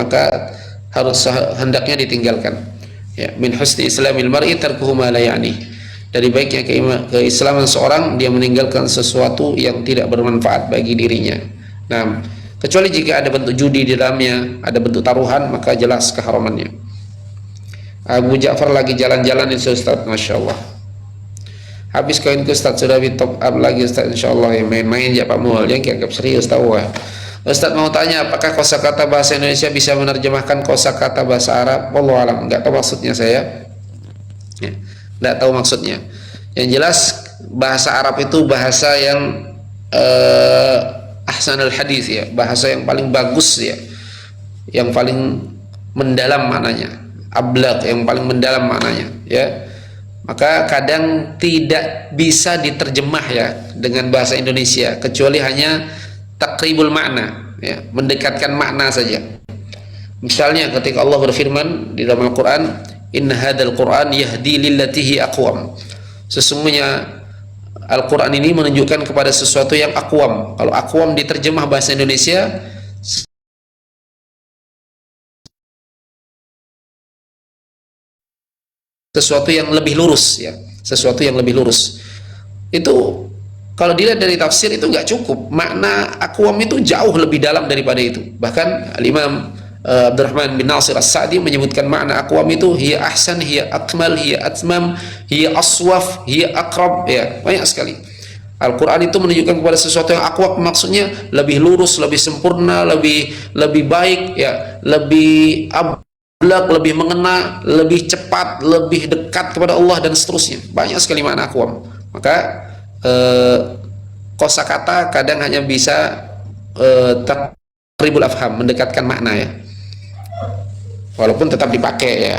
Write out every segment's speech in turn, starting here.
maka harus hendaknya ditinggalkan. Ya, min husni islamil mar'i tarkuhu ma la ya'ni. Dari baiknya keislaman seorang dia meninggalkan sesuatu yang tidak bermanfaat bagi dirinya. Nah, kecuali jika ada bentuk judi di dalamnya, ada bentuk taruhan, maka jelas keharamannya. Abu Ja'far lagi jalan-jalan ini Ustaz, Masya Allah. Habis koinku Ustaz, sudah di top up lagi Ustaz, Insya Allah. Ya, main-main ya Pak Muhal, yang anggap serius tahu ya. Ustaz mau tanya, apakah kosakata bahasa Indonesia bisa menerjemahkan kosakata bahasa Arab? Wallahu alam, nggak tahu maksudnya saya. Ya, nggak tahu maksudnya. Yang jelas bahasa Arab itu bahasa yang ahsanul hadis ya, bahasa yang paling bagus ya, yang paling mendalam maknanya, ablaq, yang paling mendalam maknanya ya. Maka kadang tidak bisa diterjemah ya dengan bahasa Indonesia, kecuali hanya takribul makna ya, mendekatkan makna saja. Misalnya ketika Allah berfirman di dalam Al-Quran, inna hadzal Qur'an yahdi lillati hi aqwam. Sesungguhnya Al-Quran ini menunjukkan kepada sesuatu yang aqwam. Kalau aqwam diterjemah bahasa Indonesia, sesuatu yang lebih lurus ya, sesuatu yang lebih lurus. Itu kalau dilihat dari tafsir itu nggak cukup. Makna aqwam itu jauh lebih dalam daripada itu. Bahkan Al-Imam Abdurrahman bin Nasir As-Sa'di menyebutkan makna aqwam itu hiya ahsan, hiya akmal, hiya atmam, hiya aswaf, hiya aqrab ya, banyak sekali. Al-Quran itu menunjukkan kepada sesuatu yang aqwam, maksudnya lebih lurus, lebih sempurna, lebih baik ya, lebih ablaq, lebih mengena, lebih cepat, lebih dekat kepada Allah dan seterusnya. Banyak sekali makna aqwam. Maka kosakata kadang hanya bisa takribul afham, mendekatkan makna ya, walaupun tetap dipakai ya.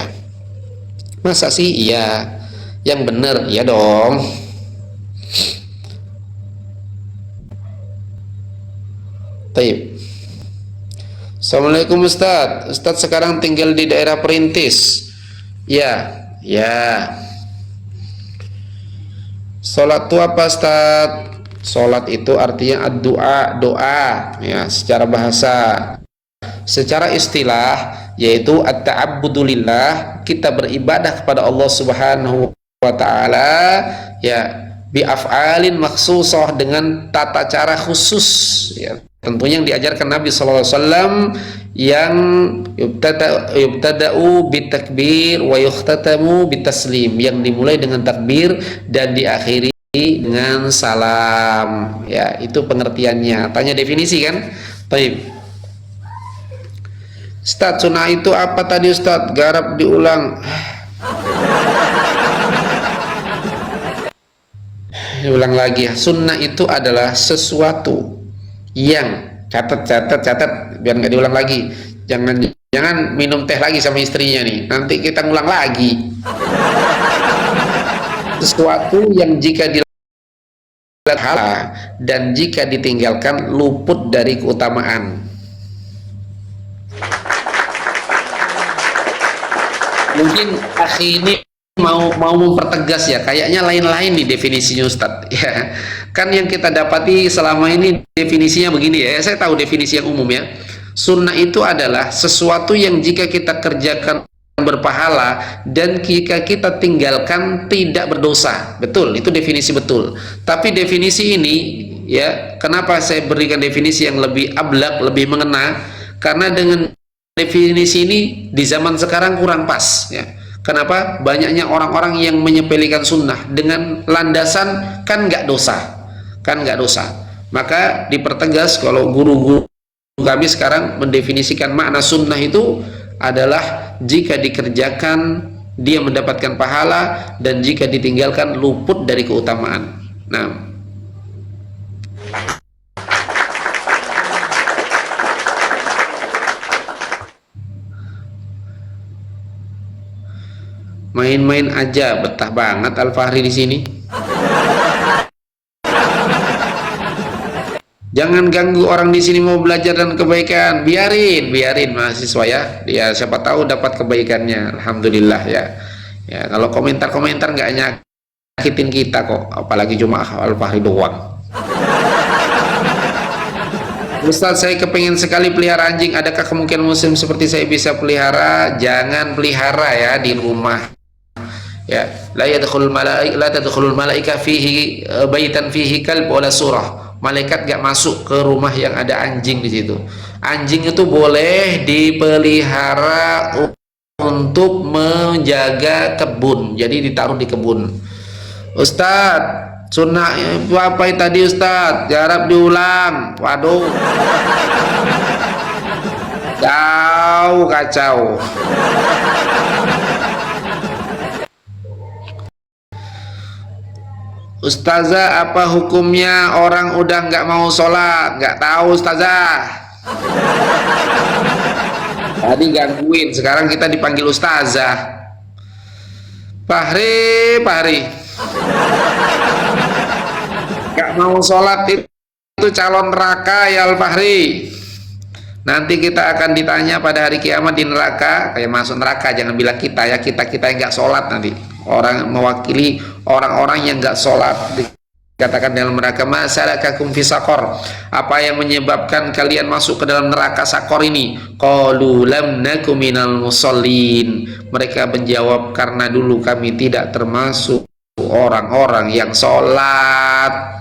Masa sih iya yang benar? Iya dong. Baik. Assalamualaikum Ustadz. Ustadz sekarang tinggal di daerah Perintis. Ya, ya. Sholat itu apa Ustadz? Sholat itu artinya ad-du'a, doa ya, secara bahasa. Secara istilah yaitu at-ta'abbudulillah, kita beribadah kepada Allah Subhanahu wa taala ya, bi af'alin maksusah, dengan tata cara khusus ya. Tentunya yang diajarkan Nabi sallallahu alaihi wasallam, yang yubtada'u bitakbir wa yukhtatamu bitaslim, yang dimulai dengan takbir dan diakhiri dengan salam ya. Itu pengertiannya. Tanya definisi kan? Baik. Ustaz, sunnah itu apa tadi Ustaz? Garap diulang. Diulang lagi ya. Sunnah itu adalah sesuatu yang, catat biar nggak diulang lagi. Jangan minum teh lagi sama istrinya nih, nanti kita ngulang lagi. Sesuatu yang jika dilakukan halal dan jika ditinggalkan luput dari keutamaan. Mungkin akhi ini mau mempertegas ya, kayaknya lain-lain di definisinya Ustadz ya. Kan yang kita dapati selama ini definisinya begini ya, saya tahu definisi yang umum ya. Sunnah itu adalah sesuatu yang jika kita kerjakan berpahala dan jika kita tinggalkan tidak berdosa. Betul, itu definisi betul. Tapi definisi ini ya, kenapa saya berikan definisi yang lebih ablak, lebih mengena? Karena dengan definisi ini di zaman sekarang kurang pas ya. Kenapa? Banyaknya orang-orang yang menyepelekan sunnah dengan landasan kan nggak dosa, kan nggak dosa. Maka dipertegas kalau guru-guru kami sekarang mendefinisikan makna sunnah itu adalah jika dikerjakan dia mendapatkan pahala dan jika ditinggalkan luput dari keutamaan. Nah, main-main aja, betah banget Al-Fahri di sini. Jangan ganggu orang di sini mau belajar dan kebaikan. Biarin mahasiswa ya. Dia siapa tahu dapat kebaikannya. Alhamdulillah ya. Ya, kalau komentar-komentar nggak nyakitin kita kok, apalagi cuma Al-Fahri doang. Ustaz, saya kepingin sekali pelihara anjing. Adakah kemungkinan muslim seperti saya bisa pelihara? Jangan pelihara ya di rumah. Ya, la tadkhulul malaika fihi baitan fihi kalb wala surah. Malaikat gak masuk ke rumah yang ada anjing di situ. Anjing itu boleh dipelihara untuk menjaga kebun. Jadi ditaruh di kebun. Ustadz, sunnah apa tadi Ustadz? Jarap diulang. Waduh. Kacau, kacau. Ustazah, apa hukumnya orang udah nggak mau sholat? Nggak tahu Ustazah. Tadi gangguin, sekarang kita dipanggil Ustazah. Fahri, nggak mau sholat itu calon neraka ya Al Fahri. Nanti kita akan ditanya pada hari kiamat di neraka, kayak masuk neraka. Jangan bilang kita ya, kita yang nggak sholat nanti. Orang mewakili orang-orang yang nggak sholat, dikatakan dalam neraka, masalakakum fi saqar, apa yang menyebabkan kalian masuk ke dalam neraka sakor ini? Qalu lam nakum minal musallin. Mereka menjawab, karena dulu kami tidak termasuk orang-orang yang sholat.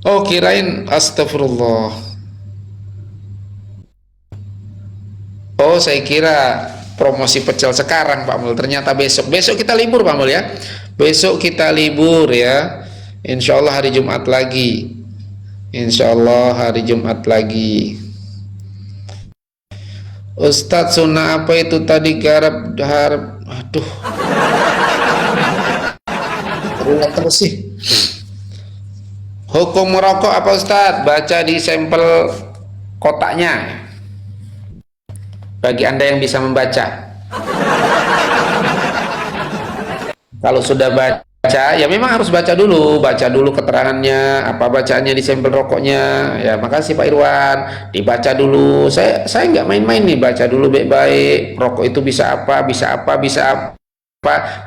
Oh, kirain astagfirullah. Oh, saya kira promosi pecel sekarang Pak Mul. Ternyata besok kita libur Pak Mul ya. Besok kita libur ya. Insya Allah hari Jumat lagi. Insya Allah hari Jumat lagi. Ustadz, sunnah apa itu tadi? Garap harap. Aduh. Terus sih. Hukum merokok apa Ustadz? Baca di sampel kotaknya. Bagi Anda yang bisa membaca. Kalau sudah baca, ya memang harus baca dulu keterangannya, apa bacaannya di sampel rokoknya. Ya, makasih Pak Irwan. Dibaca dulu. Saya nggak main-main nih, baca dulu baik-baik. Rokok itu bisa apa,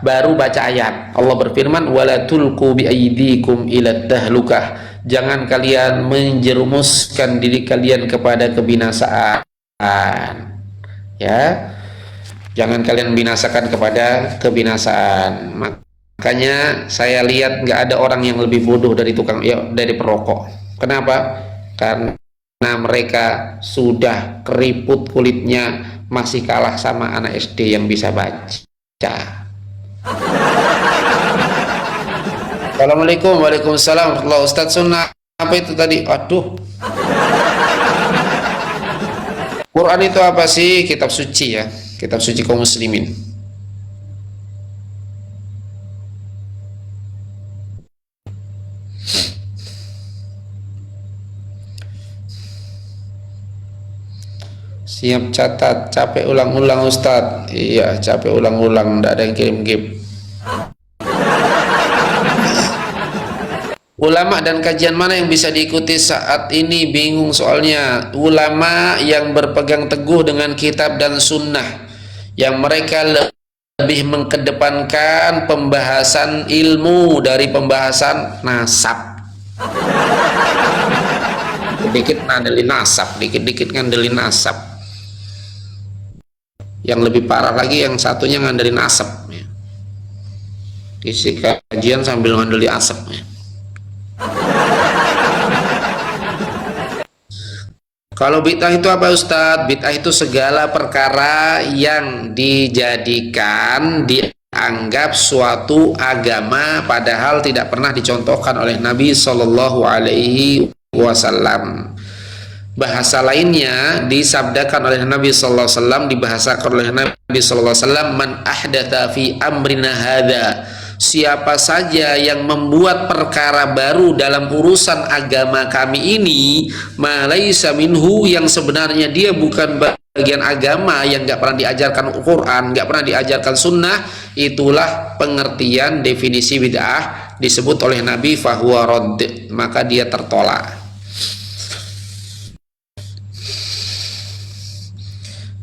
baru baca ayat. Allah berfirman, wala tulqu biaydikum ila tahlukah. Jangan kalian menjerumuskan diri kalian kepada kebinasaan. Ya, jangan kalian binasakan kepada kebinasaan. Makanya saya lihat nggak ada orang yang lebih bodoh dari dari perokok. Kenapa? Karena mereka sudah keriput kulitnya, masih kalah sama anak SD yang bisa baca. Assalamualaikum. Waalaikumsalam. Ustadz, sunnah apa itu tadi? Aduh. Quran itu apa sih? Kitab suci ya. Kitab suci kaum muslimin. Siap catat. Capek ulang-ulang Ustadz. Iya, capek ulang-ulang. Tidak ada yang kirim-kirim. Ulama dan kajian mana yang bisa diikuti saat ini? Bingung soalnya. Ulama yang berpegang teguh dengan kitab dan sunnah, yang mereka lebih mengedepankan pembahasan ilmu dari pembahasan nasab. Dikit ngandelin nasab, dikit-dikit ngandelin nasab. Yang lebih parah lagi yang satunya ngandelin asap. Isi kajian sambil ngandelin asap. Kalau bid'ah itu apa Ustadz? Bid'ah itu segala perkara yang dijadikan, dianggap suatu agama padahal tidak pernah dicontohkan oleh Nabi Shallallahu Alaihi Wasallam. Bahasa lainnya disabdakan oleh Nabi Sallallahu Alaihi Wasallam, dibahasakan oleh Nabi Sallallahu Alaihi Wasallam, man ahdatha fi amrina hadza, siapa saja yang membuat perkara baru dalam urusan agama kami ini, ma laisa minhu, yang sebenarnya dia bukan bagian agama, yang nggak pernah diajarkan Al-Quran, nggak pernah diajarkan sunnah, itulah pengertian definisi bid'ah disebut oleh Nabi fahuwa radd, maka dia tertolak.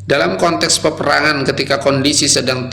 Dalam konteks peperangan ketika kondisi sedang